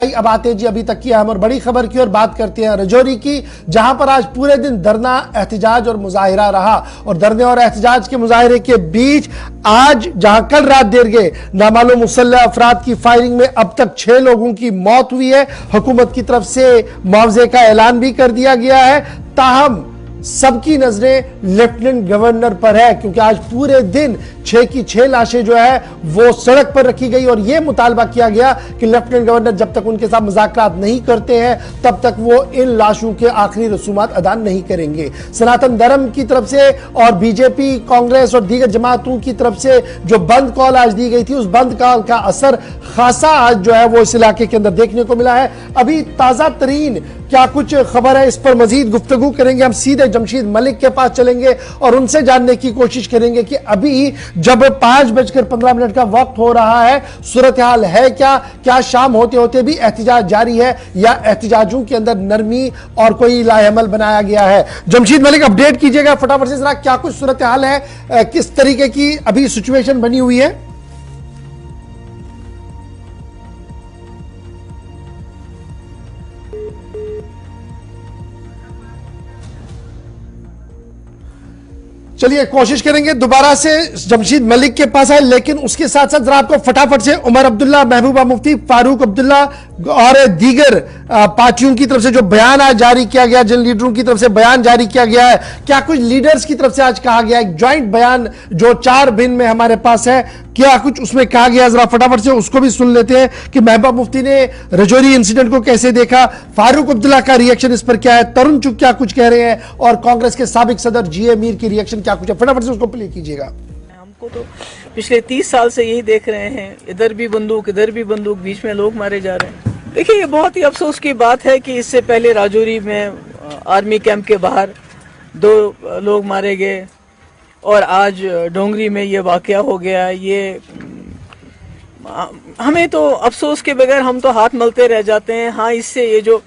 अब आते हैं जी अभी तक की अहम और बड़ी खबर की और बात करते हैं रजौरी की, जहां पर आज पूरे दिन धरना, एहतिजाज और मुजाहिरा रहा। और धरने और एहतिजाज के मुजाहिरे के बीच आज जहां कल रात देर गए नामालूम मुसल्लह अफराद की फायरिंग में अब तक 6 लोगों की मौत हुई है। हुकूमत की तरफ से मुआवजे का ऐलान भी कर दिया गया है। ताहम सबकी नजरें लेफ्टिनेंट गवर्नर पर है, क्योंकि आज पूरे दिन 6 की 6 लाशें जो है वो सड़क पर रखी गई और यह मुतालबा किया गया कि लेफ्टिनेंट गवर्नर जब तक उनके साथ मुज़ाकरात नहीं करते हैं तब तक वो इन लाशों के आखिरी रसूमात अदा नहीं करेंगे। सनातन धर्म की तरफ से और बीजेपी, कांग्रेस और दीगर जमातों की तरफ से जो बंद कॉल आज दी गई थी, उस बंद कॉल का असर खासा आज जो है वो इस इलाके के अंदर देखने को मिला है। अभी ताजा तरीन क्या कुछ खबर है, इस पर मजीद गुफ्तगू करेंगे। हम सीधे जमशीद मलिक के पास चलेंगे और उनसे जानने की कोशिश करेंगे कि अभी जब 5:15 का वक्त हो रहा है, सूरत हाल है क्या शाम होते होते भी एहतिजाज जारी है या एहतिजाजों के अंदर नरमी और कोई लाएअमल बनाया गया है। जमशीद मलिक, अपडेट कीजिएगा फटाफट से जरा, क्या कुछ सूरत हाल है, किस तरीके की अभी सिचुएशन बनी हुई है। चलिए कोशिश करेंगे दोबारा से जमशीद मलिक के पास आए, लेकिन उसके साथ साथ जरा आपको फटाफट से उमर अब्दुल्ला, महबूबा मुफ्ती, फारूक अब्दुल्ला और दीगर पार्टियों की तरफ से जो बयान आज जारी किया गया, जिन लीडरों की तरफ से बयान जारी किया गया है, क्या कुछ लीडर्स की तरफ से आज कहा गया, एक ज्वाइंट बयान जो 4 भिन्न में हमारे पास है, क्या कुछ उसमें कहा गया, जरा फटाफट से उसको भी सुन लेते हैं कि महबूबा मुफ्ती ने रजौरी इंसिडेंट को कैसे देखा, फारूक अब्दुल्ला का रिएक्शन इस पर क्या है, तरुण चुग क्या कुछ कह रहे हैं और कांग्रेस के साबिक सदर जीए मीर की रिएक्शन क्या कुछ है। फटाफट से उसको प्ले कीजिएगा। हमको तो पिछले 30 साल से यही देख रहे हैं, इधर भी बंदूक इधर भी बंदूक, बीच में लोग मारे जा रहे हैं। देखिए, ये बहुत ही अफसोस की बात है कि इससे पहले राजौरी में आर्मी कैंप के बाहर 2 लोग मारे गए और आज डोंगरी में ये वाकया हो गया। ये हमें तो अफसोस के बगैर हम तो हाथ मलते रह जाते हैं। हाँ, इससे ये जो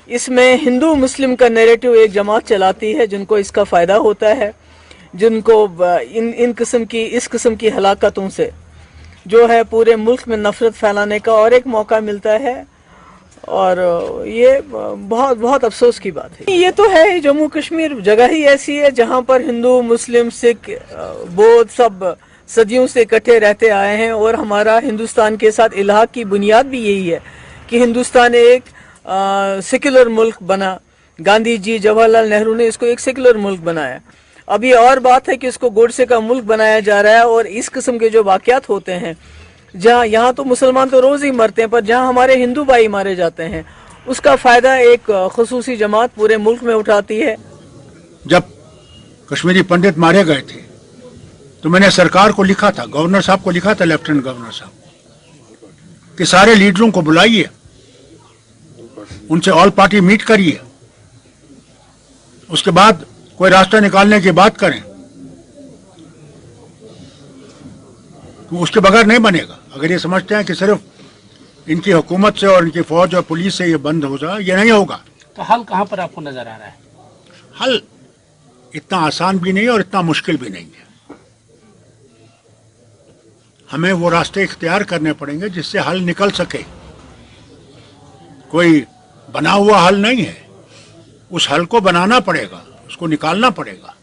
इसमें हिंदू मुस्लिम का नैरेटिव एक जमात चलाती है, जिनको इसका फ़ायदा होता है, जिनको इस किस्म की हलाकतों से जो है पूरे मुल्क में नफरत फैलाने का और एक मौका मिलता है। और ये बहुत बहुत अफसोस की बात है। ये तो है, जम्मू कश्मीर जगह ही ऐसी है जहाँ पर हिंदू मुस्लिम सिख बौद्ध सब सदियों से इकट्ठे रहते आए हैं और हमारा हिंदुस्तान के साथ इलाहा की बुनियाद भी यही है कि हिंदुस्तान एक सेक्युलर मुल्क बना। गांधी जी, जवाहरलाल नेहरू ने इसको एक सेक्युलर मुल्क बनाया। अब ये और बात है कि इसको गोडसे का मुल्क बनाया जा रहा है और इस किस्म के जो वाकयात होते हैं, जहाँ यहाँ तो मुसलमान तो रोज ही मरते हैं, पर जहाँ हमारे हिंदू भाई मारे जाते हैं उसका फायदा एक खुसूसी जमात पूरे मुल्क में उठाती है। जब कश्मीरी पंडित मारे गए थे तो मैंने सरकार को लिखा था, गवर्नर साहब को लिखा था, लेफ्टिनेंट गवर्नर साहब, कि सारे लीडरों को बुलाइए, उनसे ऑल पार्टी मीट करिए, उसके बाद कोई रास्ता निकालने की बात करें। तो उसके बगैर नहीं बनेगा। अगर ये समझते हैं कि सिर्फ इनकी हुकूमत से और इनकी फौज और पुलिस से ये बंद हो जाए, ये नहीं होगा। तो हल कहां पर आपको नजर आ रहा है? हल इतना आसान भी नहीं और इतना मुश्किल भी नहीं है। हमें वो रास्ते इख्तियार करने पड़ेंगे जिससे हल निकल सके। कोई बना हुआ हल नहीं है, उस हल को बनाना पड़ेगा, उसको निकालना पड़ेगा,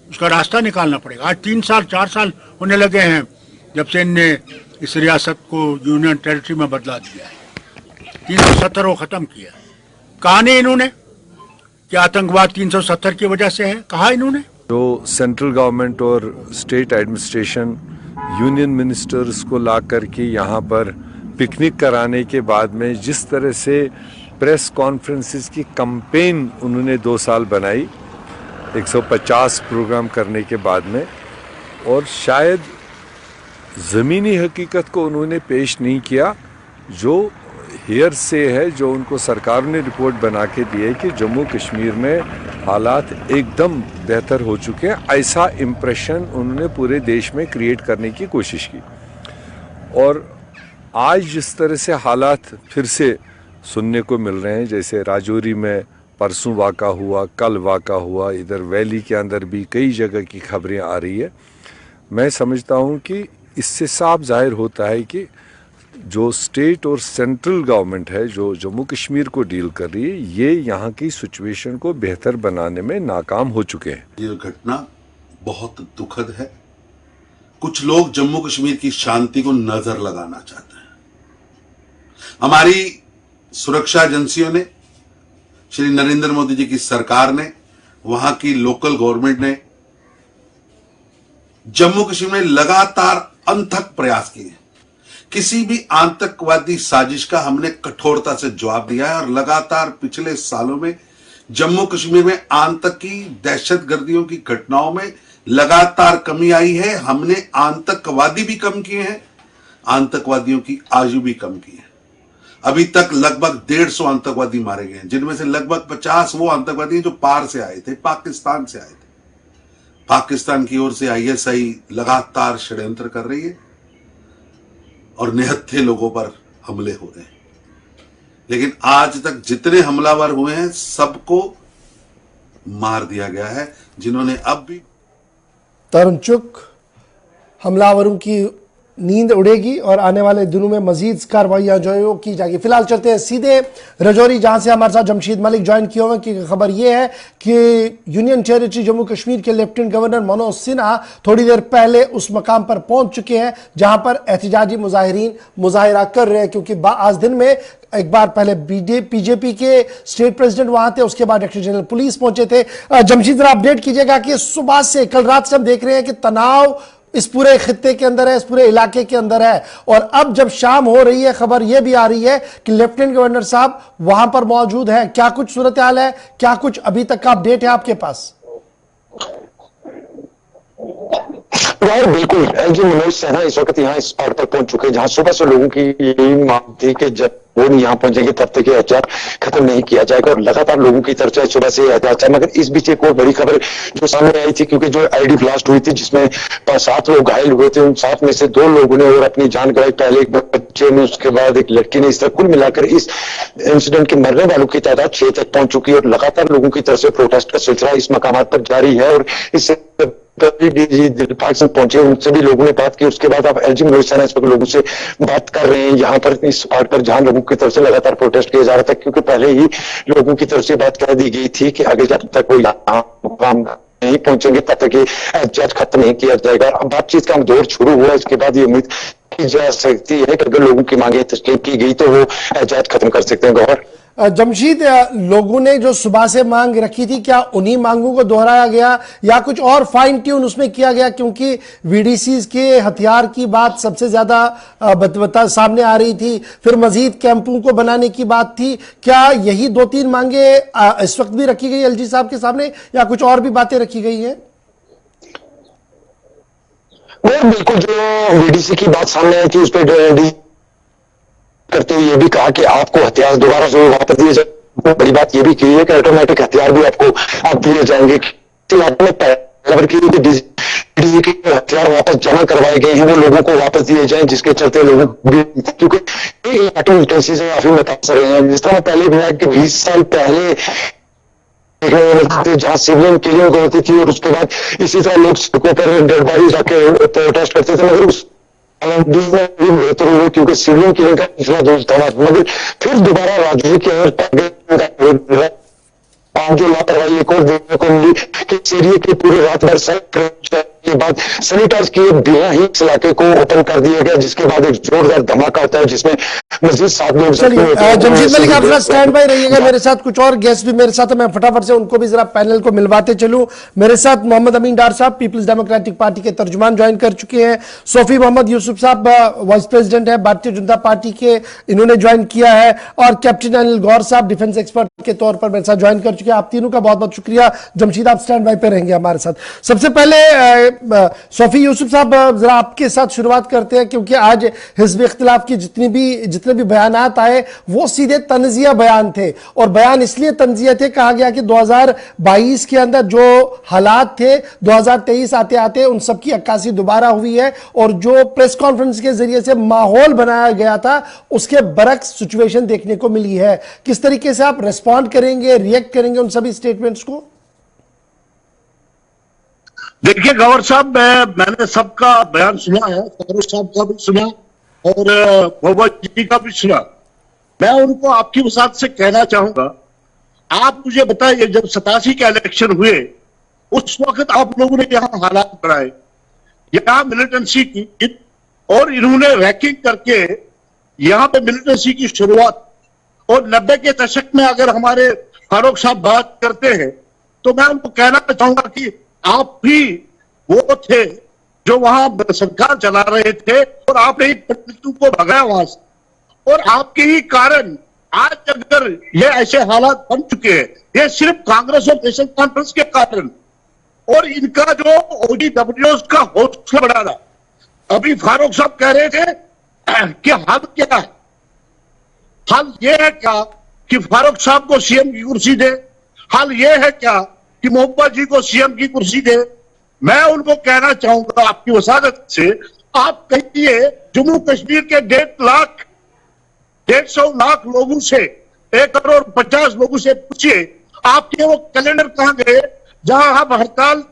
उसका रास्ता निकालना पड़ेगा। आज 3 साल 4 साल होने लगे हैं जब से इनने इस रियासत को यूनियन टेरिटरी में बदला दिया है। 370 को ख़त्म किया। कहा नहीं इन्होंने कि आतंकवाद 370 की वजह से है? कहा इन्होंने? जो सेंट्रल गवर्नमेंट और स्टेट एडमिनिस्ट्रेशन यूनियन मिनिस्टर्स को ला करके यहाँ पर पिकनिक कराने के बाद में जिस तरह से प्रेस कॉन्फ्रेंसेस की कैंपेन उन्होंने 2 साल बनाई 150 प्रोग्राम करने के बाद में, और शायद ज़मीनी हकीकत को उन्होंने पेश नहीं किया, जो हेयर से है, जो उनको सरकार ने रिपोर्ट बना के दी है कि जम्मू कश्मीर में हालात एकदम बेहतर हो चुके हैं। ऐसा इम्प्रेशन उन्होंने पूरे देश में क्रिएट करने की कोशिश की। और आज जिस तरह से हालात फिर से सुनने को मिल रहे हैं, जैसे राजौरी में परसों वाक़ा हुआ, कल वाक़ा हुआ, इधर वैली के अंदर भी कई जगह की खबरें आ रही है, मैं समझता हूं कि इससे साफ जाहिर होता है कि जो स्टेट और सेंट्रल गवर्नमेंट है जो जम्मू कश्मीर को डील कर रही है, ये यहाँ की सिचुएशन को बेहतर बनाने में नाकाम हो चुके हैं। ये घटना बहुत दुखद है। कुछ लोग जम्मू कश्मीर की शांति को नजर लगाना चाहते हैं। हमारी सुरक्षा एजेंसियों ने, श्री नरेंद्र मोदी जी की सरकार ने, वहां की लोकल गवर्नमेंट ने जम्मू कश्मीर में लगातार अनथक प्रयास किए। किसी भी आतंकवादी साजिश का हमने कठोरता से जवाब दिया है और लगातार पिछले सालों में जम्मू कश्मीर में आतंकी दहशतगर्दियों की घटनाओं में लगातार कमी आई है। हमने आतंकवादी भी कम किए हैं, आतंकवादियों की आयु भी कम की है। अभी तक लगभग 150 आतंकवादी मारे गए हैं, जिनमें से लगभग 50 वो आतंकवादी जो पार से आए थे, पाकिस्तान से आए थे। पाकिस्तान की ओर से आईएसआई लगातार षड्यंत्र कर रही है और निहत्थे लोगों पर हमले हो रहे हैं। लेकिन आज तक जितने हमलावर हुए हैं सबको मार दिया गया है। जिन्होंने अब भी तरुण चुग, हमलावरों की नींद उड़ेगी और आने वाले दिनों में मजीद कार्रवाइयां जो है वो की जाएगी। फिलहाल चलते हैं सीधे रजौरी, जहां से हमारे साथ जमशीद मलिक ज्वाइन किए हुए हैं। कि खबर यह है कि यूनियन टेरिटरी जम्मू कश्मीर के लेफ्टिनेंट गवर्नर मनोज सिन्हा थोड़ी देर पहले उस मकाम पर पहुंच चुके हैं जहां पर एहतजाजी मुजाहिरीन मुजाहिरा कर रहे हैं, क्योंकि आज दिन में एक बार पहले बीजेपी के स्टेट प्रेसिडेंट वहां थे, उसके बाद डायरेक्टर जनरल पुलिस पहुंचे थे। जमशीद जरा अपडेट कीजिएगा कि सुबह से कल रात से हम देख रहे हैं कि तनाव इस पूरे खित्ते के अंदर है, इस पूरे इलाके के अंदर है, और अब जब शाम हो रही है खबर यह भी आ रही है कि लेफ्टिनेंट गवर्नर साहब वहां पर मौजूद हैं। क्या कुछ सूरत हाल है, क्या कुछ अभी तक का अपडेट है आपके पास? यार बिल्कुल, एलजी मनोज सिन्हा इस वक्त यहाँ इस स्पॉट पर पहुंच चुके हैं जहां सुबह से लोगों की यही मांग थी कि जब वो यहाँ पहुंचेंगे तब तक ये एहतियात खत्म नहीं किया जाएगा, और लगातार लोगों की चर्चा सुबह से एहतियात है। मगर इस बीच एक और बड़ी खबर जो सामने आई थी, क्योंकि जो आईडी ब्लास्ट हुई थी जिसमें 7 लोग घायल हुए थे, उन 7 में से 2 लोगों ने और अपनी जान गंवाई। पहले एक बच्चे ने, उसके बाद एक लड़की ने। इस तरह कुल मिलाकर इस इंसिडेंट के मरने वालों की तादाद 6 तक पहुंच चुकी है और लगातार लोगों की तरफ से प्रोटेस्ट का सिलसिला इस मकामात पर जारी है। और इससे पाकिस्तान पहुंचे, उनसे भी लोगों ने बात की। उसके बाद आप एलजी मनोज सिन्हा इस वक्त लोगों से बात कर रहे हैं यहाँ पर इस स्पॉट पर जहां लोगों की तरफ से लगातार प्रोटेस्ट किया जा रहा था, क्योंकि पहले ही लोगों की तरफ से बात कह दी गई थी कि आगे जब तक वो यहाँ नहीं पहुंचेंगे तब तक ये एहतियात खत्म नहीं किया जाएगा। अब बातचीत का दौर शुरू हुआ, इसके बाद ये उम्मीद की जा सकती है कि अगर लोगों की मांगे तस्लीम की गई तो वो एहतियात खत्म कर सकते हैं। गौहर, जमशीद, लोगों ने जो सुबह से मांग रखी थी, क्या उन्हीं मांगों को दोहराया गया या कुछ और फाइन ट्यून उसमें किया गया? क्योंकि वीडीसीज के हथियार की बात सबसे ज्यादा सामने आ रही थी, फिर मजीद कैंपों को बनाने की बात थी। क्या यही 2-3 मांगे इस वक्त भी रखी गई एलजी साहब के सामने, या कुछ और भी बातें रखी गई हैं? बिल्कुल, जो वीडीसी की बात सामने आई थी उस पर करते हुए ये भी कहा कि आपको हथियार दोबारा से वापस दिए जाए। बड़ी बात ये भी की है कि ऑटोमेटिक हथियार भी आपको आप दिए जाएंगे। के हथियार वापस जमा करवाए गए हैं, वो लोगों को वापस दिए जाएं, जिसके चलते लोगों क्योंकि से काफी बता रहे हैं। जिस तरह पहले भी 20 साल पहले जहां सिविलियन किलिंग होती थी और उसके बाद इसी तरह लोग सड़कों पर डेड बॉडी जाके प्रोटेस्ट करते थे, मगर उस बेहतर हुए क्योंकि सिविलियन किलिंग का पिछला दोष था। मगर फिर दोबारा राजनीति के अंदर जो लापरवाही एक और देखने को मिली कि सीरिया के पूरे रात भर के बाद सैनिटाइज किए बिना ही इस इलाके को ओपन कर दिया गया, जिसके बाद एक जोरदार धमाका होता है जिसमें मजीद 7 लोग। चलिए जमशीद मलिक, आप जरा स्टैंड बाय रहिएगा, मेरे साथ कुछ और गेस्ट भी मेरे साथ है, मैं फटाफट से उनको भी जरा पैनल को मिलवाते चलूं। मेरे साथ मोहम्मद अमीन डार साहब पीपल्स डेमोक्रेटिक पार्टी के तर्जुमान ज्वाइन कर चुके हैं। सोफी मोहम्मद यूसुफ साहब वाइस प्रेसिडेंट है भारतीय जनता पार्टी के, इन्होंने ज्वाइन किया है। और कैप्टन अनिल गौर साहब डिफेंस एक्सपर्ट के तौर पर मेरे साथ ज्वाइन कर चुके हैं। आप तीनों का बहुत बहुत शुक्रिया। जमशीद, आप स्टैंड बाय पे रहेंगे हमारे साथ। सबसे पहले सोफी यूसुफ साहब, जरा आपके साथ शुरुआत करते हैं, क्योंकि आज हिज़्ब इख्तिलाफ की जितने भी बयानात आए वो सीधे तंजिया बयान थे, और बयान इसलिए तंजिया थे, कहा गया कि 2022 के अंदर जो हालात थे 2023 आते आते उन सबकी अक्कासी दोबारा हुई है, और जो प्रेस कॉन्फ्रेंस के जरिए से माहौल बनाया गया था उसके बरक्स सिचुएशन देखने को मिली है। किस तरीके से आप रिस्पॉन्ड करेंगे, रिएक्ट करेंगे उन सभी स्टेटमेंट्स को? देखिए गौर साहब, मैंने सबका बयान सुना है, फारूक साहब का भी सुना, और मोहम्मद जी का भी सुना। मैं उनको आपकी वसात से कहना चाहूंगा, आप मुझे बताइए जब 87 के इलेक्शन हुए उस वक्त आप लोगों ने यहाँ हालात बनाए, यहाँ मिलिटेंसी की, और इन्होंने रैकिंग करके यहाँ पे मिलिटेंसी की शुरुआत। और 90 के दशक में अगर हमारे फारूक साहब बात करते हैं तो मैं उनको कहना चाहूंगा कि आप भी वो थे जो वहां सरकार चला रहे थे और आपने पंडितों को भगाया वहां से, और आपके ही कारण आज अगर ये ऐसे हालात बन चुके हैं, ये सिर्फ कांग्रेस और नेशनल कॉन्फ्रेंस के कारण और इनका जो ODWs का हौसला बढ़ाना। अभी फारूक साहब कह रहे थे कि हल क्या है, हल ये है क्या कि फारूक साहब को सीएम की कुर्सी दे, हल ये है क्या कि मोहब्बत जी को सीएम की कुर्सी दे। मैं उनको कहना चाहूंगा आपकी वसादत से, आप कहिए जम्मू कश्मीर के 1.5 लाख लोगों से 1 करोड़ 50 लोगों से पूछिए आपके वो कैलेंडर कहां गए जहां हम हड़ताल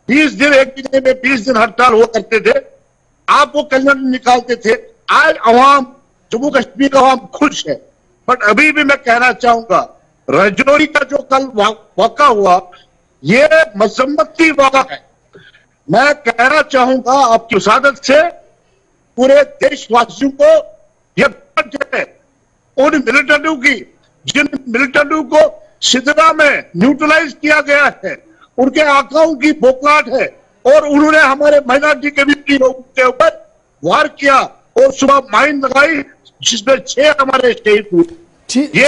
20 दिन, एक महीने में 20 दिन हड़ताल हुआ करते थे, आप वो कैलेंडर निकालते थे। आज अवाम, जम्मू कश्मीर का अवाम खुश है। बट अभी भी मैं कहना चाहूंगा, राजौरी का जो कल वाक़ा हुआ ये मजम्मती वाक़ा है। मैं कहना चाहूंगा आपकी वसादत से पूरे देशवासियों को यह उन मिलिटेंटों की, जिन मिलिटेंटों को सिदरा में न्यूट्रलाइज किया गया है, उनके आकाओं की बोखलाहट है, और उन्होंने हमारे माइनॉरिटी कम्युनिटी लोगों के ऊपर वार किया और सुबह माइन लगाई जिसमें 6 हमारे शहीद हुए। ये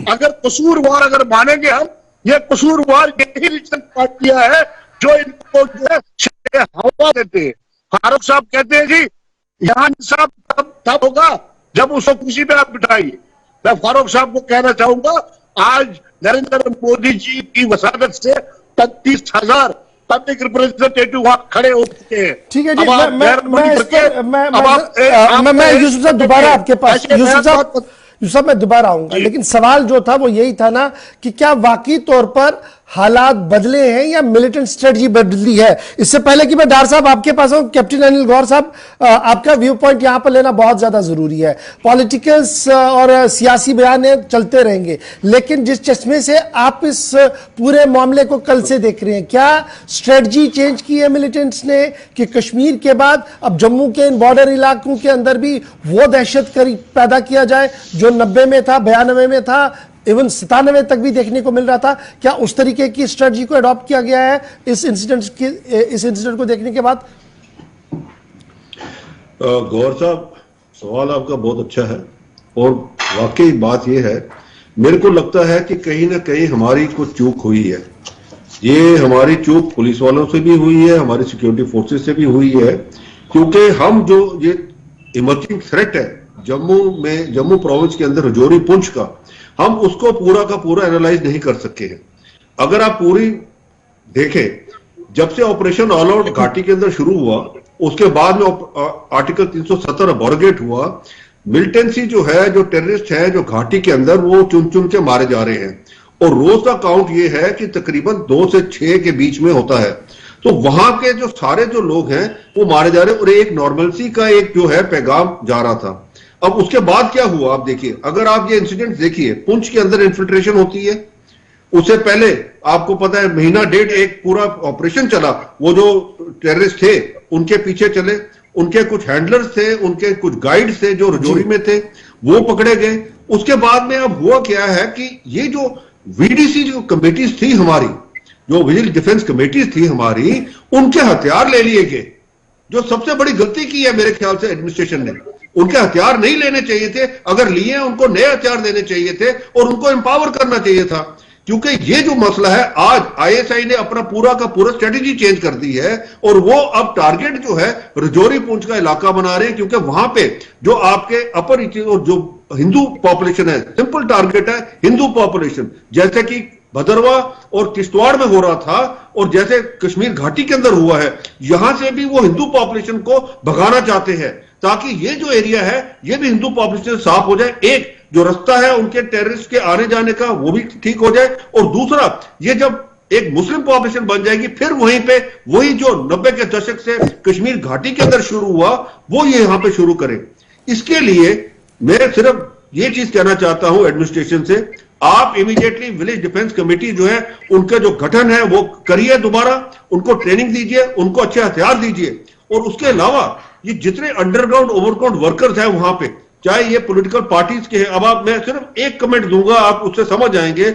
अगर कसूरवार अगर मानेंगे हम, ये कसूरवार यही रीजन पार्टियां है जो इनको जो है हवा देते हैं। फारूक साहब कहते हैं जी यहाँ इंसाफ तब होगा जब उसको खुशी पे आप बिठाइए। मैं फारूक साहब को कहना चाहूंगा, आज नरेंद्र मोदी जी की वसादत से 35,000 पब्लिक रिप्रेजेंटेटिव वहां खड़े हो चुके हैं। ठीक है जी, मैं यूसुफ साहब दोबारा आपके पास, यूसुफ साहब मैं दोबारा आऊंगा, लेकिन सवाल जो था वो यही था ना कि क्या वाकई तौर पर हालात बदले हैं या मिलिटेंट स्ट्रेटजी बदली है। इससे पहले कि मैं डार साहब आपके पास आऊं, कैप्टन अनिल गौर साहब, आपका व्यू पॉइंट यहां पर लेना बहुत ज्यादा जरूरी है। पॉलिटिकल्स और सियासी बयान चलते रहेंगे, लेकिन जिस चश्मे से आप इस पूरे मामले को कल से देख रहे हैं, क्या स्ट्रेटजी चेंज की है मिलिटेंट्स ने कि कश्मीर के बाद अब जम्मू के इन बॉर्डर इलाकों के अंदर भी वो दहशत पैदा किया जाए जो 90 में था, 92 में था, इवन 97 तक भी देखने को मिल रहा था? क्या उस तरीके की स्ट्रेटजी को अडॉप्ट किया गया है इस इंसिडेंट को देखने के बाद? गौर साहब, सवाल आपका बहुत अच्छा है और वाकई बात यह है, मेरे को लगता है कि कहीं ना कहीं हमारी कुछ चूक हुई है। ये हमारी चूक पुलिस वालों से भी हुई है, हमारी सिक्योरिटी फोर्सेस से भी हुई है, क्योंकि हम जो ये इमर्जिंग थ्रेट है जम्मू प्रोविंस के अंदर रजौरी पुंछ का, हम उसको पूरा का पूरा एनालाइज नहीं कर सके हैं। अगर आप पूरी देखें, जब से ऑपरेशन ऑल आउट घाटी के अंदर शुरू हुआ, उसके बाद में आर्टिकल 370 अबॉर्गेट हुआ, मिलिटेंसी जो है, जो टेररिस्ट है जो घाटी के अंदर, वो चुन चुन के मारे जा रहे हैं, और रोज का काउंट ये है कि तकरीबन 2 से 6 के बीच में होता है। तो वहां के जो सारे जो लोग हैं वो मारे जा रहे हैं, और एक नॉर्मलसी का एक जो है पैगाम जा रहा था। अब उसके बाद क्या हुआ आप देखिए, अगर आप ये इंसिडेंट देखिए, पुंछ के अंदर इन्फिल्ट्रेशन होती है, उससे पहले आपको पता है महीना डेढ़ एक पूरा ऑपरेशन चला, वो जो टेररिस्ट थे उनके पीछे चले, उनके कुछ हैंडलर्स थे, उनके कुछ गाइड्स थे जो रजौरी में थे, वो पकड़े गए। उसके बाद में अब हुआ क्या है कि ये जो वीडीसी जो कमेटीज थी हमारी, जो विजिल डिफेंस कमेटीज थी हमारी, उनके हथियार ले लिए गए, जो सबसे बड़ी गलती की है मेरे ख्याल से एडमिनिस्ट्रेशन ने। उनके हथियार नहीं लेने चाहिए थे, अगर लिए उनको नए हथियार देने चाहिए थे और उनको एम्पावर करना चाहिए था, क्योंकि ये जो मसला है, आज आईएसआई ने अपना पूरा का पूरा स्ट्रेटेजी चेंज कर दी है, और वो अब टारगेट जो है रजौरी पुंछ का इलाका बना रहे हैं, क्योंकि वहां पे जो आपके अपर जो हिंदू पॉपुलेशन है, सिंपल टारगेट है हिंदू पॉपुलेशन, जैसे कि भदरवा और किश्तवाड़ में हो रहा था, और जैसे कश्मीर घाटी के अंदर हुआ है, यहां से भी वो हिंदू पॉपुलेशन को भगाना चाहते हैं, ताकि ये जो एरिया है ये भी हिंदू पॉपुलेशन साफ हो जाए। एक जो रास्ता है उनके टेररिस्ट के आने जाने का वो भी ठीक हो जाए, और दूसरा ये जब एक मुस्लिम पॉपुलेशन बन जाएगी, फिर वहीं पे वही जो 90 के दशक से कश्मीर घाटी के अंदर शुरू हुआ वो ये यहां पे शुरू करें। इसके लिए मैं सिर्फ ये चीज कहना चाहता हूं एडमिनिस्ट्रेशन से, आप इमीडिएटली विलेज डिफेंस कमेटी जो है उनका जो गठन है वो करिए, दोबारा उनको ट्रेनिंग दीजिए, उनको अच्छे हथियार दीजिए। और उसके अलावा ये जितने अंडरग्राउंड ओवरग्राउंड वर्कर्स हैं वहां पे, चाहे ये पॉलिटिकल पार्टीज के हैं, अब आप, मैं सिर्फ एक कमेंट दूंगा, आप उससे समझ जाएंगे।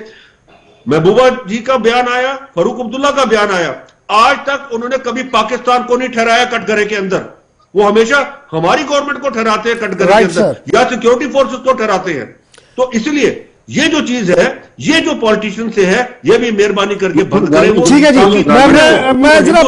महबूबा जी का बयान आया, फारूक अब्दुल्ला का बयान आया, आज तक उन्होंने कभी पाकिस्तान को नहीं ठहराया कटघरे के अंदर, वो हमेशा हमारी गवर्नमेंट को ठहराते हैं कटघरे के अंदर या सिक्योरिटी फोर्सेस को ठहराते हैं। तो इसलिए ये जो चीज है, ये जो पॉलिटिशियन से है, ये भी मेहरबानी करके बंद करें। ठीक है जी, मैं जरा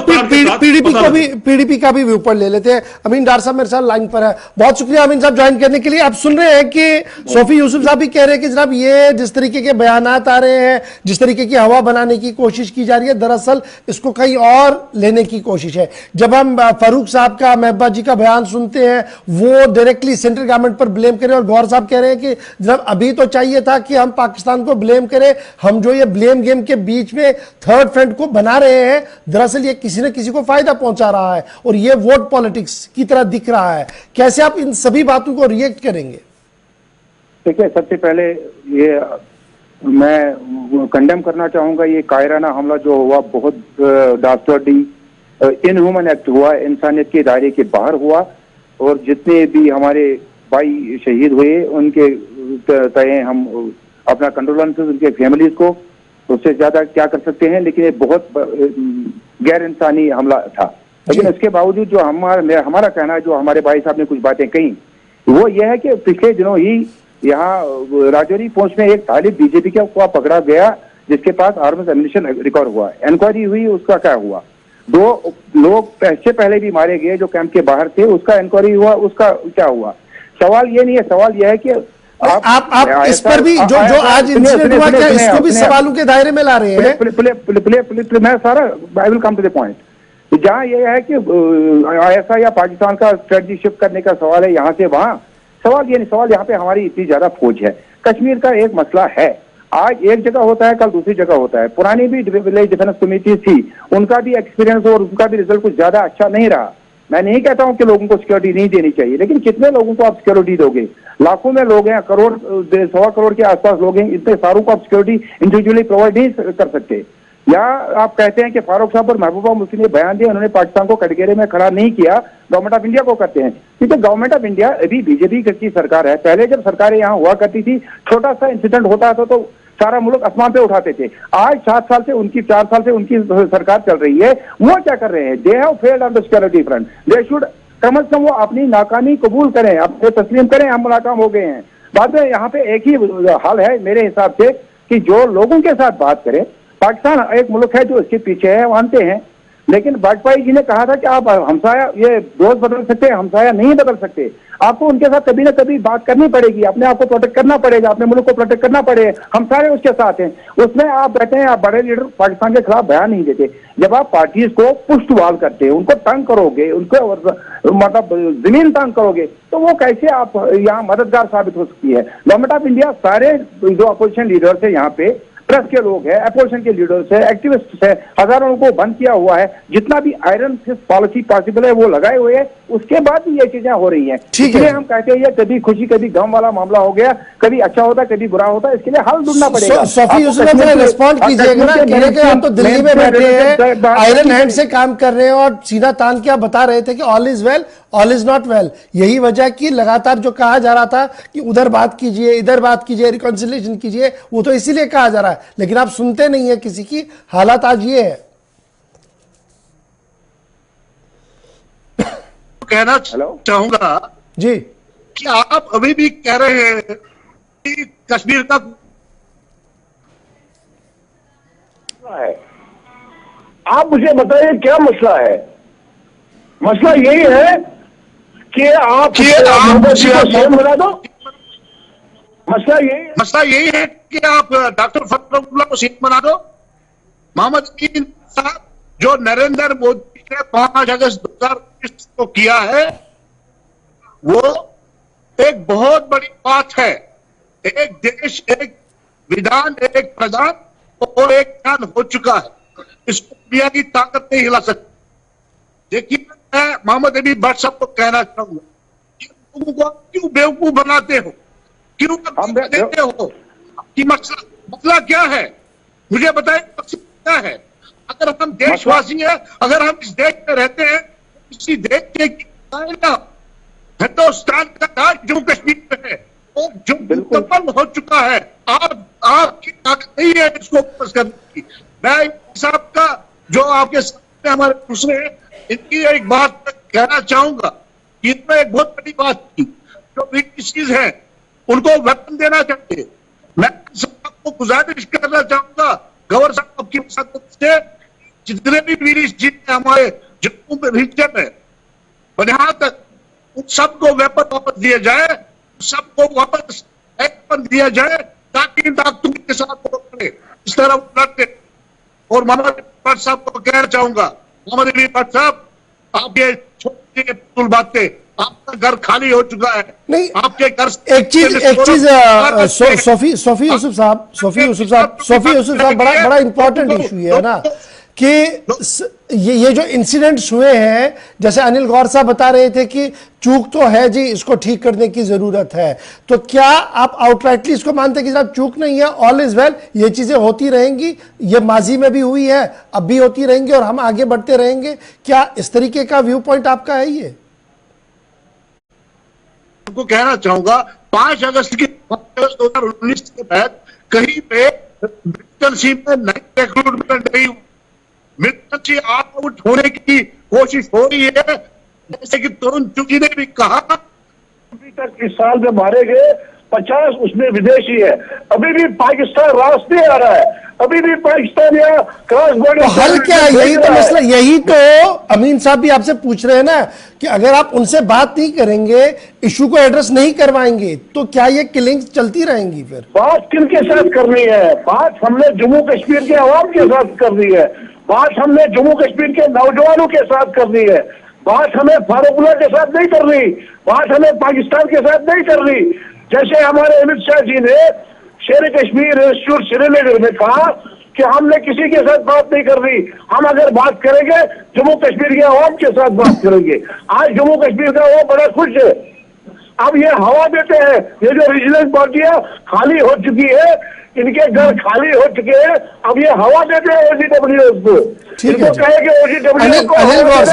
पीडीपी का भी व्यू पॉइंट ले लेते हैं। अमीन डार साहब मेरे साथ लाइन पर है, बहुत शुक्रिया अमीन साहब ज्वाइन करने के लिए। आप सुन रहे हैं कि सोफी यूसुफ साहब भी कह रहे हैं कि जनाब ये जिस तरीके के बयानात आ रहे हैं, जिस तरीके की हवा बनाने की कोशिश की जा रही है, दरअसल इसको कहीं और लेने की कोशिश है। जब हम फारूक साहब का, महबूबा जी का बयान सुनते हैं, वो डायरेक्टली सेंट्रल गवर्नमेंट पर ब्लेम करें, और गौर साहब कह रहे हैं कि जनाब अभी तो चाहिए था कि हम पाकिस्तान को ब्लेम करें, हम जो ये ब्लेम गेम के बीच में थर्ड फ्रंट को बना रहे हैं, दरअसल ये किसी न किसी को फायदा पहुंचा रहा है और ये वोट पॉलिटिक्स की तरह दिख रहा है। कैसे आप इन सभी बातों को रिएक्ट करेंगे? देखिए, सबसे पहले ये मैं कंडेम करना चाहूंगा, ये कायराना हमला जो हुआ बहुत डास्टर्डी इनह्यूमन एक्ट हुआ, इंसानियत के दायरे के बाहर हुआ, और जितने भी हमारे भाई शहीद हुए उनके तय हम अपना कंडोलेंसेस उनके फैमिलीज को, उससे ज्यादा क्या कर सकते हैं, लेकिन ये बहुत गैर इंसानी हमला था। लेकिन इसके बावजूद जो हमारा कहना है, जो हमारे भाई साहब ने कुछ बातें कही, वो ये है कि पिछले दिनों ही यहाँ राजौरी पहुंच में एक तालिब बीजेपी का पकड़ा गया जिसके पास आर्म्स एम्यूनिशन रिकवर हुआ, इंक्वायरी हुई, उसका क्या हुआ। 2 लोग इससे पहले भी मारे गए जो कैंप के बाहर थे, उसका इंक्वायरी हुआ, उसका क्या हुआ। सवाल ये नहीं है, सवाल यह है कि आप इस पर भी जो आज इंसिडेंट हुआ, क्या इसको भी सवालों के दायरे में ला रहे हैं? मैं सारा I will come to the point. जहां ये है कि ऐसा या पाकिस्तान का स्ट्रेटजी शिफ्ट करने का सवाल है यहाँ से वहां, सवाल ये नहीं, सवाल यहाँ पे हमारी इतनी ज्यादा फौज है। कश्मीर का एक मसला है, आज एक जगह होता है, कल दूसरी जगह होता है। पुरानी भी विलेज डिफेंस कमेटी थी, उनका भी एक्सपीरियंस और उनका भी रिजल्ट कुछ ज्यादा अच्छा नहीं रहा। मैं नहीं कहता हूं कि लोगों को सिक्योरिटी नहीं देनी चाहिए, लेकिन कितने लोगों को आप सिक्योरिटी दोगे? लाखों में लोग हैं, करोड़ 1.25 करोड़ के आसपास लोग हैं, इतने सारों को आप सिक्योरिटी इंडिविजुअली प्रोवाइड नहीं कर सकते। या आप कहते हैं कि फारूक साहब और महबूबा मुफ्ती ने बयान दिया, उन्होंने पाकिस्तान को कटघरे में खड़ा नहीं किया, गवर्नमेंट ऑफ इंडिया को करते हैं, क्योंकि गवर्नमेंट ऑफ इंडिया अभी बीजेपी की सरकार है। पहले जब सरकारें यहाँ हुआ करती थी, छोटा सा इंसिडेंट होता था तो सारा मुल्क आसमान पे उठाते थे। आज 4 साल से उनकी सरकार चल रही है, वो क्या कर रहे हैं? They have failed on the security front. They should come अज कम वो अपनी नाकामी कबूल करें, अपने तस्लीम करें, हम नाकाम हो गए हैं। बाद में यहाँ पे एक ही हाल है मेरे हिसाब से कि जो लोगों के साथ बात करें, पाकिस्तान एक मुल्क है जो इसके पीछे है, मानते हैं, लेकिन वाजपेयी जी ने कहा था कि आप हमसाया, ये दोस्त बदल सकते हैं, हमसाया नहीं बदल सकते। आपको उनके साथ कभी ना कभी बात करनी पड़ेगी, अपने आप को प्रोटेक्ट करना पड़ेगा, अपने मुल्क को प्रोटेक्ट करना पड़ेगा। हम सारे उसके साथ हैं। उसमें आप बैठे हैं, आप बड़े लीडर पाकिस्तान के खिलाफ बयान नहीं देते। जब आप पार्टीज को पुष्टवाल करते हैं, उनको तंग करोगे, उनको मतलब जमीन तंग करोगे, तो वो कैसे आप यहाँ मददगार साबित हो सकती है? गवर्नमेंट ऑफ इंडिया सारे जो अपोजिशन लीडर्स है, यहाँ पे प्रेस के लोग हैं, अपोजिशन के लीडर्स है, एक्टिविस्ट है, हजारों को बंद किया हुआ है, जितना भी आयरन फिस्ट पॉलिसी पॉसिबल है वो लगाए हुए हैं। उसके बाद भी ये चीजें हो रही हैं। इसलिए हम कहते हैं कभी खुशी कभी गम वाला मामला हो गया, कभी अच्छा होता कभी बुरा होता, इसके लिए हल ढूंढना पड़ेगा। सोफी यूसुफ ने रिस्पॉन्ड कीजिएगा ना, कि आप तो दिल्ली में बैठे हैं, आयरन हैंड से काम कर रहे हैं और सीधा तान के आप बता रहे थे कि all is well, all is not well. यही वजह कि लगातार जो कहा जा रहा था कि उधर बात कीजिए, इधर बात कीजिए, रिकॉन्सिलिएशन कीजिए, वो तो इसीलिए कहा जा रहा है, लेकिन आप सुनते नहीं है किसी की। हालात आज ये है। कहना चाहूंगा जी कि आप अभी भी कह रहे हैं कि कश्मीर का है। आप मुझे बताइए क्या मसला है? मसला यही है कि आप सीएम बना दो। मसला यही है कि आप डॉक्टर फखरुल्लाह को सीएम बना दो। मोहम्मद अमीन साहब जो नरेंद्र मोदी ने 5 अगस्त 2020 को किया है, वो एक बहुत बड़ी बात है। एक देश, एक विधान, एक प्रधान और एक ज्ञान हो चुका है। इसको दुनिया की ताकत नहीं हिला सकती। देखिए, मैं मोहम्मद अली भट्ट साहब को कहना चाहूंगा कि लोगों को क्यों बेवकूफ बनाते हो, क्यों देते हो कि मसला क्या है? मुझे बताएं मसला क्या है? अगर हम देशवासी हैं, अगर हम इस देश में रहते हैं, इसी देश के हिंदुस्तान का राज जम्मू कश्मीर में है और जो मुकम्मल हो चुका है, आपकी ताकत नहीं है इसको वापस करने की। मैं साहब का जो आपके सामने हमारे दूसरे हैं, इनकी एक बात कहना चाहूंगा कि इनमें एक बहुत बड़ी बात थी, जो ब्रिटिश है उनको वेपन देना चाहिए। मैं सबको गुजारिश करना चाहूंगा गवर्नर साहब की मदद से, जितने भी ब्रिटिश जितने हमारे जम्मू रीजन है यहाँ तक, उन सबको वेपन वापस दिया जाए, सबको वापस वेपन दिया जाए ताकि इन ताकतों के साथ वो लड़े, इस तरह वो लड़ते। और मोहम्मद भट्ट साहब को कहना चाहूंगा, मोहम्मद अली भट्ट साहब, आप ये छोटी पुतुल बातें, आपका घर खाली हो चुका है। नहीं, आपके घर एक चीज सोफी यूसुफ साहब बड़ा इंपॉर्टेंट इशू है ना कि ये जो इंसिडेंट्स हुए हैं, जैसे अनिल गौर साहब बता रहे थे कि चूक तो है जी, इसको ठीक करने की जरूरत है, तो क्या आप आउटराइटली इसको मानते हैं कि साहब चूक नहीं है, ऑल इज वेल, ये चीजें होती रहेंगी, ये माजी में भी हुई है, अब भी होती रहेंगी और हम आगे बढ़ते रहेंगे? क्या इस तरीके का व्यू पॉइंट आपका है? ये को कहना चाहूंगा 5 अगस्त 2019 के बाद कहीं पे मिलिटेंसी में नई रिक्रूटमेंट नहीं, मिलिटेंसी आउट होने की कोशिश हो रही है। जैसे कि तरुण चुगी ने भी कहा, अभी तक इस साल में मारे गए 50 उसमें विदेशी है, अभी भी पाकिस्तान रास्ते आ रहा है, अभी भी पाकिस्तान यहाँ क्रॉस बॉर्डर। तो हल क्या है? यही तो मसला, यही तो अमीन साहब भी आपसे पूछ रहे हैं ना कि अगर आप उनसे बात नहीं करेंगे, इशू को एड्रेस नहीं करवाएंगे, तो क्या ये किलिंग्स चलती रहेंगी? फिर बात किनके साथ करनी है? बात हमने जम्मू कश्मीर के अवाम के साथ करनी है, बात हमने जम्मू कश्मीर के नौजवानों के साथ करनी है, बात हमें फारूकुल्लाह के साथ नहीं करनी, बात हमें पाकिस्तान के साथ नहीं करनी। जैसे हमारे अमित शाह जी ने शेर कश्मीर इंस्टीट्यूट श्रीनगर में कहा कि हमने किसी के साथ बात नहीं करनी, हम अगर बात करेंगे जम्मू कश्मीर के अवाम के साथ बात करेंगे। आज जम्मू कश्मीर का वो बड़ा खुश है। अब ये हवा देते हैं, ये जो रीजनल पार्टियां खाली हो चुकी है, इनके घर खाली हो चुके हैं, अब ये हवा देते हैं ओजीडब्ल्यू को। इनको कहे ओजीडब्ल्यू को अनिल गौर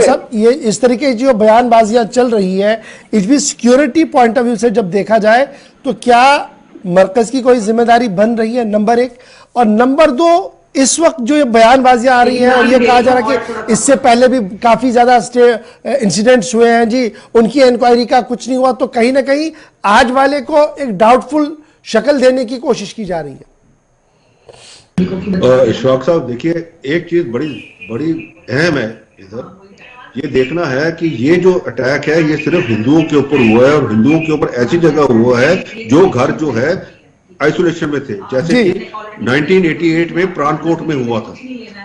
साहब, ये इस तरीके की जो बयानबाजियां चल रही है, इसमें सिक्योरिटी पॉइंट ऑफ व्यू से जब देखा जाए तो क्या मरकज की कोई जिम्मेदारी बन रही है? नंबर 1। और नंबर 2, इस वक्त जो ये बयानबाजियां आ रही हैं और ये कहा जा रहा है कि इससे पहले भी काफी ज्यादा इंसिडेंट्स हुए हैं जी, उनकी इंक्वायरी का कुछ नहीं हुआ, तो कहीं ना कहीं आज वाले को एक डाउटफुल शक्ल देने की कोशिश की जा रही है। इशफाक साहब, देखिए, एक चीज बड़ी अहम है इधर, ये देखना है कि ये जो अटैक है ये सिर्फ हिंदुओं के ऊपर हुआ है, और हिंदुओं के ऊपर ऐसी जगह हुआ है जो घर जो है आइसोलेशन में थे, जैसे कि 1988 में प्राणकोट में हुआ था,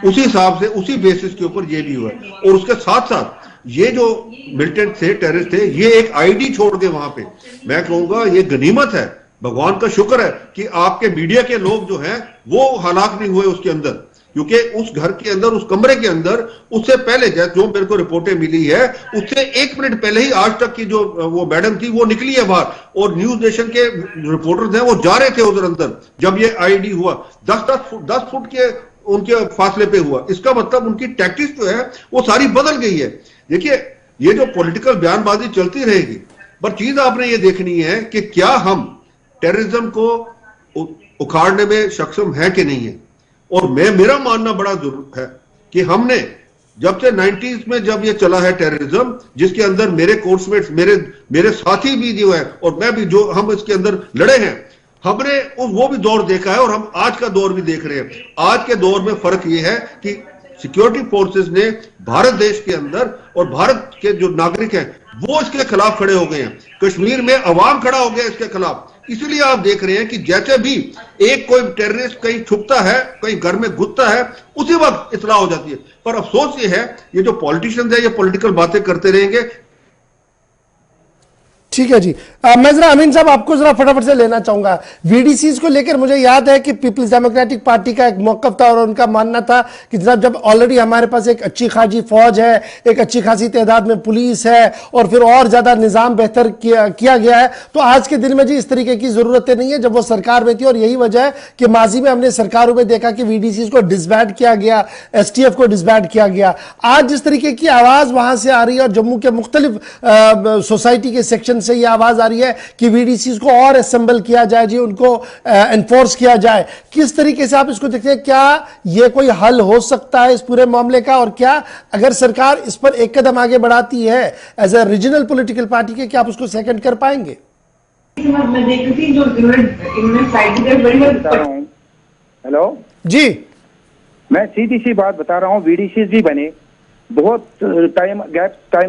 उसी हिसाब से उसी बेसिस के ऊपर ये भी हुआ है। और उसके साथ साथ ये जो मिलिटेंट थे, टेररिस्ट थे, ये एक आईडी छोड़ के वहां पे, मैं कहूंगा ये गनीमत है, भगवान का शुक्र है कि आपके मीडिया के लोग जो हैं वो हलाक नहीं हुए उसके अंदर, क्योंकि उस घर के अंदर, उस कमरे के अंदर, उससे पहले जो मेरे को रिपोर्टें मिली है, उससे 1 मिनट पहले ही आज तक की जो वो मैडम थी वो निकली है बाहर, और न्यूज नेशन के रिपोर्टर्स हैं वो जा रहे थे उधर अंदर जब ये आईडी हुआ। 10 फुट के उनके फासले पे हुआ। इसका मतलब उनकी टैक्टिक्स जो है वो सारी बदल गई है। देखिए, ये जो पॉलिटिकल बयानबाजी चलती रहेगी, पर चीज आपने ये देखनी है कि क्या हम टेररिज्म को उखाड़ने में सक्षम है कि नहीं है। और मेरा मानना बड़ा जरूर है कि हमने जब से 90s में जब ये चला है टेररिज्म, जिसके अंदर मेरे कोर्समेट्स, मेरे साथी भी जो है और मैं भी, जो हम इसके अंदर लड़े हैं, हमने वो भी दौर देखा है और हम आज का दौर भी देख रहे हैं। आज के दौर में फर्क ये है कि सिक्योरिटी फोर्सेस ने भारत देश के अंदर, और भारत के जो नागरिक हैं वो इसके खिलाफ खड़े हो गए हैं। कश्मीर में अवाम खड़ा हो गया इसके खिलाफ। इसलिए आप देख रहे हैं कि जैसे भी एक कोई टेररिस्ट कहीं छुपता है, कहीं घर में घुसता है, उसी वक्त इत्तला हो जाती है। पर अफसोस ये है, ये जो पॉलिटिशियंस है ये पॉलिटिकल बातें करते रहेंगे। ठीक है जी। मैं जरा अमीन साहब आपको जरा फटाफट से लेना चाहूंगा। वीडीसीज को लेकर मुझे याद है कि पीपल्स डेमोक्रेटिक पार्टी का एक मौकफ था और उनका मानना था कि जब ऑलरेडी हमारे पास एक अच्छी खासी फौज है, एक अच्छी खासी तादाद में पुलिस है और फिर और ज्यादा निजाम बेहतर किया गया है, तो आज के दिन में जी इस तरीके की जरूरतें नहीं है जब वो सरकार में थी। और यही वजह है कि माजी में हमने सरकारों में देखा कि वीडीसीज को डिसबैंड किया गया, एसटीएफ को डिसबैंड किया गया। आज जिस तरीके की आवाज वहां से आ रही है और जम्मू के मुख्तलिफ सोसाइटी के सेक्शन से ये आवाज आ रही है कि वीडीसीज को और असेंबल किया जाए जी, उनको एनफोर्स किया जाए, किस तरीके से आप इसको देखते हैं? क्या ये कोई हल हो सकता है इस पूरे मामले का? और क्या अगर सरकार इस पर एक कदम आगे बढ़ाती है as a regional political party के, क्या आप उसको सेकंड कर पाएंगे? मैं देख रही थी जो इन्होंने हेलो जी, मैं सीधी सी बात बता रहा हूँ, वीडीसीज भी बने, बहुत टाइम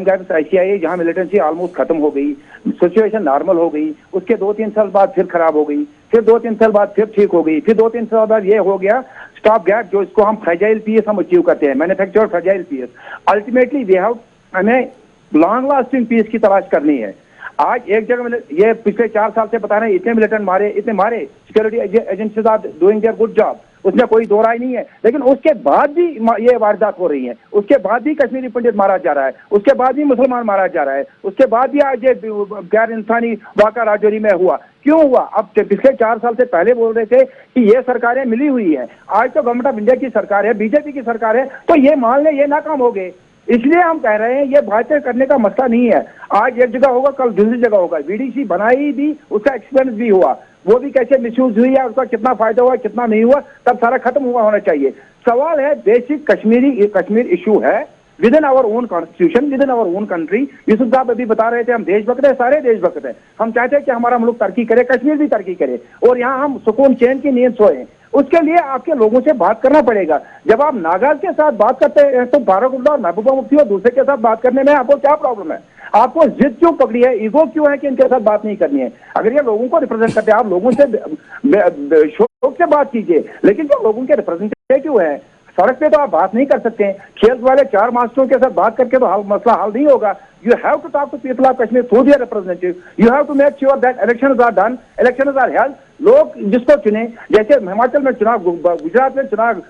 गैप ऐसी आई जहां मिलिटेंसी ऑलमोस्ट खत्म हो गई, सिचुएशन नॉर्मल हो गई, उसके 2-3 साल बाद फिर खराब हो गई, फिर 2-3 साल बाद फिर ठीक हो गई, फिर 2-3 साल बाद ये हो गया स्टॉप गैप, जो इसको हम फ्रेजाइल पीस हम अचीव करते हैं, manufacture fragile peace. Ultimately we have, हमें लॉन्ग लास्टिंग पीस की तलाश करनी है। आज एक जगह में ये पिछले 4 साल से बता रहे हैं, इतने मिलिटेंट मारे, इतने मारे, security agencies are doing their good job, उसमें कोई दो राय नहीं है। लेकिन उसके बाद भी ये वारदात हो रही है, उसके बाद भी कश्मीरी पंडित मारा जा रहा है, उसके बाद भी मुसलमान मारा जा रहा है, उसके बाद भी आज ये गैर इंसानी वाक़ा राजौरी में हुआ। क्यों हुआ? अब पिछले 4 साल से पहले बोल रहे थे कि ये सरकारें मिली हुई है, आज तो गवर्नमेंट ऑफ इंडिया की सरकार है, बीजेपी की सरकार है, तो ये मान ले ये नाकाम हो गए। इसलिए हम कह रहे हैं ये बातें करने का मसला नहीं है। आज एक जगह होगा, कल दूसरी जगह होगा। वीडीसी बनाई भी, उसका एक्सपीरियंस भी हुआ, वो भी कैसे मिसयूज हुई है, उसका कितना फायदा हुआ, कितना नहीं हुआ, तब सारा खत्म हुआ होना चाहिए। सवाल है बेसिक कश्मीर इशू है within our own constitution, within our own country. Yusuf Sahab अभी बता रहे थे हम देशभक्त है, सारे देशभक्त है, हम चाहते हैं कि हमारा मुल्क तरक्की करे, कश्मीर भी तरक्की करे और यहाँ हम सुकून चैन की नींद सोए। उसके लिए आपके लोगों से बात करना पड़ेगा। जब आप नागाज के साथ बात करते हैं तो फारूक अब्दुल्ला और महबूबा मुफ्ती और दूसरे के साथ बात करने में आपको क्या प्रॉब्लम है? आपको जिद क्यों पकड़ी है, ईगो क्यों है कि इनके साथ बात नहीं करनी है? अगर ये लोगों को रिप्रेजेंट करते हैं, आप लोगों से शौक से बात कीजिए, लेकिन जो लोगों के रिप्रेजेंटेटिव है सड़क पे तो आप बात नहीं कर सकते हैं। खेल वाले 4 मास्टरों के साथ बात करके तो मसला हल नहीं होगा। You have to talk to people of Kashmir through their representative. You have to make sure that elections are done, elections are held. लोग जिसको चुने, जैसे हिमाचल में चुनाव, गुजरात में चुनाव,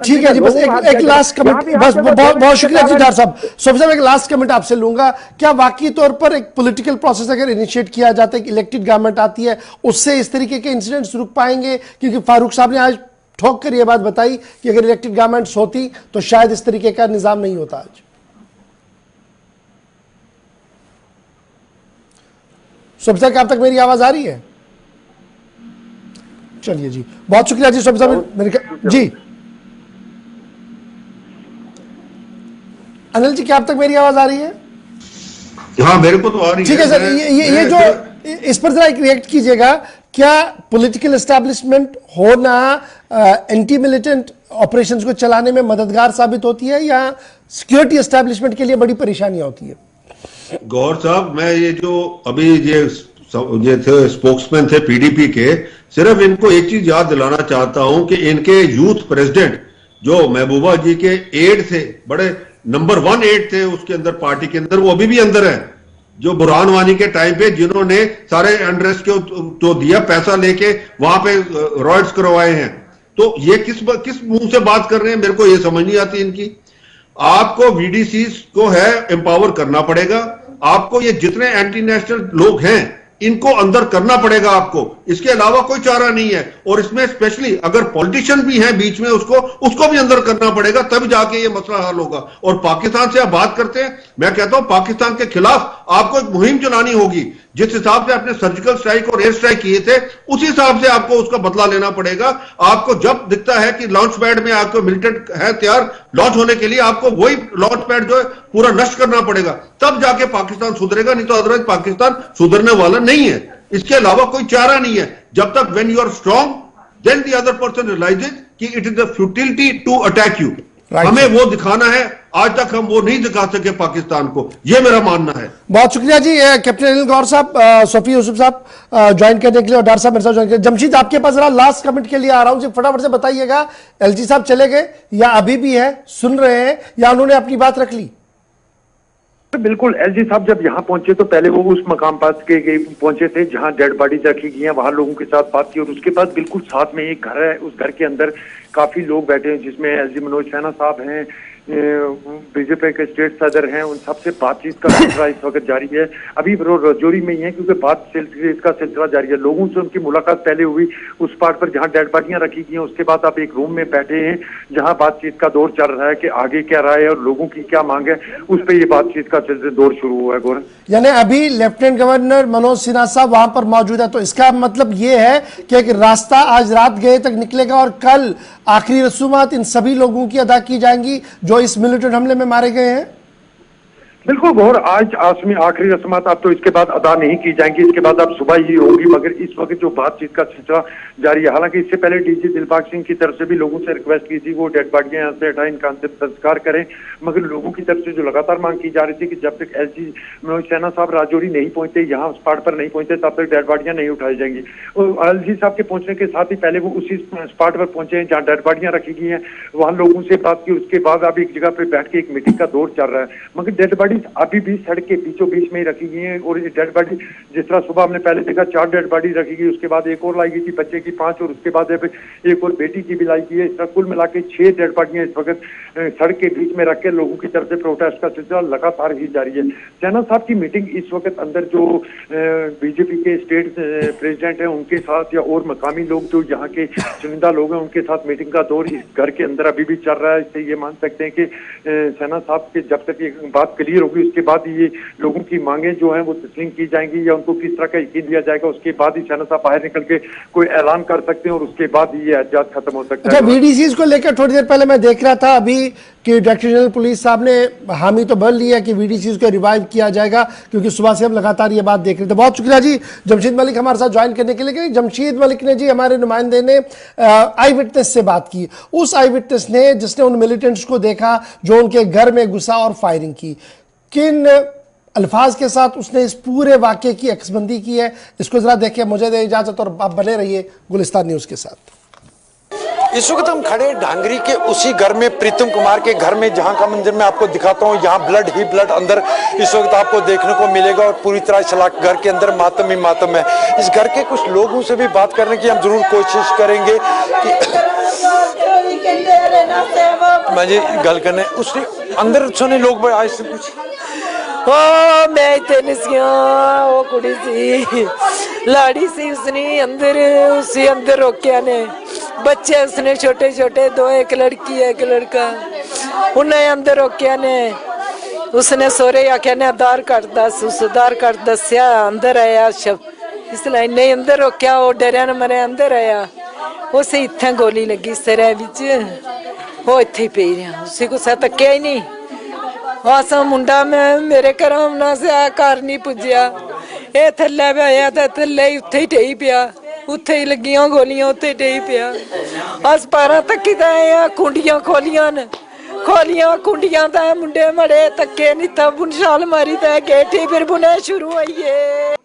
ठीक है जी, बस एक लास्ट कमेंट, बस बहुत शुक्रिया जी डार साहब। सबसे एक लास्ट कमेंट आपसे लूंगा, क्या वाकई तौर पर एक पॉलिटिकल प्रोसेस अगर इनिशिएट किया जाता है, इलेक्टेड गवर्नमेंट आती है, उससे इस तरीके के इंसिडेंट्स रुक पाएंगे? क्योंकि फारूक साहब ने आज ठोक कर यह बात बताई कि अगर इलेक्टेड गवर्नमेंट्स होती तो शायद इस तरीके का निजाम नहीं होता। आज सबसे आप तक मेरी आवाज आ रही है? चलिए जी, बहुत शुक्रिया जी सबसे जी। अनिल जी, क्या आप तक मेरी आवाज आ रही है? हाँ, मेरे को तो आ रही है। ठीक है सर, ये जो इस पर जरा एक रिएक्ट कीजिएगा। क्या पॉलिटिकल एस्टैब्लिशमेंट होना एंटी मिलिटेंट ऑपरेशंस को चलाने में मददगार साबित होती है या सिक्योरिटी एस्टैब्लिशमेंट के लिए बड़ी परेशानियां होती है? गौर साहब, मैं ये जो अभी ये थे स्पोक्समैन थे पीडीपी के, सिर्फ इनको एक चीज याद दिलाना चाहता हूं कि इनके यूथ प्रेसिडेंट जो महबूबा जी के एड थे, बड़े नंबर 1 एड थे उसके अंदर, पार्टी के अंदर, वो अभी भी अंदर है, जो बुरहान वानी के टाइम पे जिन्होंने सारे अनरेस्ट को जो दिया पैसा लेके वहां पे रॉयट्स करवाए हैं। तो ये किस मुंह से बात कर रहे हैं, मेरे को ये समझ नहीं आती इनकी। आपको वीडीसी को है एम्पावर करना पड़ेगा, आपको ये जितने एंटी नेशनल लोग हैं इनको अंदर करना पड़ेगा आपको, इसके अलावा कोई चारा नहीं है। और इसमें स्पेशली अगर पॉलिटिशियन भी हैं बीच में, उसको भी अंदर करना पड़ेगा, तब जाके ये मसला हल होगा। और पाकिस्तान से आप बात करते हैं, मैं कहता हूं पाकिस्तान के खिलाफ आपको एक मुहिम चलानी होगी। जिस हिसाब से आपने सर्जिकल स्ट्राइक और एयर स्ट्राइक किए थे, उसी हिसाब से आपको उसका बदला लेना पड़ेगा। आपको जब दिखता है कि लॉन्च पैड में आपको मिलिटेंट है तैयार लॉन्च होने के लिए, आपको वही लॉन्च पैड जो है पूरा नष्ट करना पड़ेगा, तब जाके पाकिस्तान सुधरेगा, नहीं तो अदरवाइज पाकिस्तान सुधरने वाला नहीं है। इसके अलावा कोई चारा नहीं है। जब तक when you are strong then the other person realises कि it is the futility to attack you. हमें वो दिखाना है, आज तक हम वो नहीं दिखा सके पाकिस्तान को, ये मेरा मानना है। बहुत शुक्रिया जी कैप्टन अनिल गौर साहब, सोफी यूसुफ साहब ज्वाइन करने के लिए और डार साहब मेरे साथ ज्वाइन कर। जमशीद, आपके पास जरा लास्ट कमेंट के लिए आ रहा हूं जी, फटाफट से बताइएगा, एलजी साहब चले गए या अभी भी है, सुन रहे हैं या उन्होंने अपनी बात रख ली? बिल्कुल एलजी साहब जब यहाँ पहुंचे तो पहले वो उस मकाम पास के पहुंचे थे जहाँ डेड बॉडी रखी गई है, वहां लोगों के साथ बात की और उसके बाद बिल्कुल साथ में एक घर है, उस घर के अंदर काफी लोग बैठे हैं जिसमें एलजी मनोज सिन्हा साहब हैं, बीजेपी के स्टेट सदर हैं, उन सबसे बातचीत का सिलसिला इस वक्त जारी है। अभी वो रजौरी में ही है क्योंकि इसका सिलसिला जारी है। लोगों से उनकी मुलाकात पहले हुई उस पार्ट पर जहां डेड बॉडियां रखी गई हैं, उसके बाद आप एक रूम में बैठे हैं जहां बातचीत का दौर चल रहा है कि आगे क्या राय है और लोगों की क्या मांग है, उस पर ये बातचीत का दौर शुरू हुआ है। गौरव, यानी अभी लेफ्टिनेंट गवर्नर मनोज सिन्हा साहब वहां पर मौजूद है, तो इसका मतलब ये है कि एक रास्ता आज रात गए तक निकलेगा और कल आखिरी रसूमात इन सभी लोगों की अदा की जाएंगी जो इस मिलिटेंट हमले में मारे गए हैं। बिल्कुल गौर, आज में आखिरी रस्मात अब तो इसके बाद अदा नहीं की जाएंगी, इसके बाद अब सुबह ही होगी, मगर इस वक्त जो बातचीत का सिलसिला जारी है। हालांकि इससे पहले डीजी दिलबाग सिंह की तरफ से भी लोगों से रिक्वेस्ट की थी वो डेड बॉडियां यहाँ से हटाएं, इनका अंतिम संस्कार करें, मगर लोगों की तरफ से जो लगातार मांग की जा रही थी कि जब तक एलजी मनोज सिन्हा साहब राजौरी नहीं पहुंचते, यहाँ उस स्पॉट पर नहीं पहुंचते, तब तक डेड बॉडियां नहीं उठाई जाएंगी। और एलजी साहब के पहुंचने के साथ ही पहले वो उसी स्पॉट पर पहुंचे हैं जहाँ डेड बॉडियां रखी गई हैं, वहां लोगों से बात की। उसके बाद अब एक जगह पर बैठ के एक मीटिंग का दौर चल रहा है, मगर डेड बॉडी अभी भी सड़क के बीचों बीच में ही रखी गई है। और ये डेड बॉडी जिस तरह सुबह हमने पहले देखा 4 डेड बॉडी रखी गई, उसके बाद एक और लाई गई थी बच्चे की 5 और उसके बाद एक और बेटी की भी लाई गई है। इस तरह कुल मिला के 6 डेड बॉडियां इस वक्त सड़क के बीच में रख के लोगों की तरफ से प्रोटेस्ट का सिलसिला लगातार ही जारी है। सिन्हा साहब की मीटिंग इस वक्त अंदर जो बीजेपी के स्टेट प्रेसिडेंट हैं उनके साथ या और मकामी लोग जो यहाँ के चुनिंदा लोग हैं उनके साथ मीटिंग का दौर इस घर के अंदर अभी भी चल रहा है। इससे ये मान सकते हैं कि सिन्हा साहब के जब तक ये बात क्लियर होगी उसके बाद ये लोगों की मांगे जो हैं वो तस्लीम की जाएंगी या उनको किस तरह का यकीन दिया जाएगा, उसके बाद ही सिन्हा साहब बाहर निकल के कोई ऐलान कर सकते हैं और उसके बाद ही ये एहतियात खत्म हो सकता है। अच्छा, वीडीसीज को लेकर थोड़ी देर पहले मैं देख रहा था अभी कि डायरेक्टर जनरल पुलिस साहब ने हामी तो भर लिया कि वीडीसीज को रिवाइव किया जाएगा, क्योंकि सुबह से हम लगातार ये बात देख रहे थे। बहुत शुक्रिया जी जमशीद मलिक हमारे साथ ज्वाइन करने के लिए। जमशीद मलिक ने जी, हमारे नुमाइंदे ने आई विटनेस से बात की, उस आई विटनेस ने जिसने उन मिलिटेंट्स को देखा जो उनके घर में घुसा और फायरिंग की, किन अल्फाज के साथ उसने इस पूरे वाक़े की अक्सबंदी की है, इसको जरा देखिए। मुझे दे इजाजत और आप बने रहिए गुलिस्तान न्यूज़ के साथ। इस वक्त हम खड़े डांगरी के उसी घर में, प्रीतम कुमार के घर में, जहां का मंजर मैं आपको दिखाता हूं। यहाँ ब्लड ही ब्लड अंदर इस वक्त आपको देखने को मिलेगा और पूरी तरह सलाख घर के अंदर मातम ही मातम है। इस घर के कुछ लोगों से भी बात करने की हम जरूर कोशिश करेंगे कि मैं जी गल करने उसने अंदर सुने लोग आए से कुछ मैं इतने वो कुड़ी सी लाड़ी सी, उसने अंदर उसी अंदर रोकिया ने बच्चे उसने छोटे छोटे 2, एक लड़की है एक लड़का, उन्हें अंदर रोकिया ने उसने सोरे आख्या ने आधार कार्ड दस, उस आधार कार्ड दसिया अंदर आया शब्द इसलिए नहीं अंदर रोकिया, वो डरिया न मरे अंदर आया, उसे इतने गोली लगी सिरे विच, वो इत्थे ही पे रहा, उसी को सा तक्या ही नहीं। आसा मुंडा मैं मेरे घर आना से घर नहीं पुजया, ये थले पाया तो थले उत्थे ही ढेई पिया, उत्थे ही लगियां गोलियां उत्थे ढेई पिया। अस 12 तक कुंडियां खोलियां कुंडियां मुंडे मड़े तके नहीं था बुनशाल मारी गेठी फिर बुने शुरू होइए।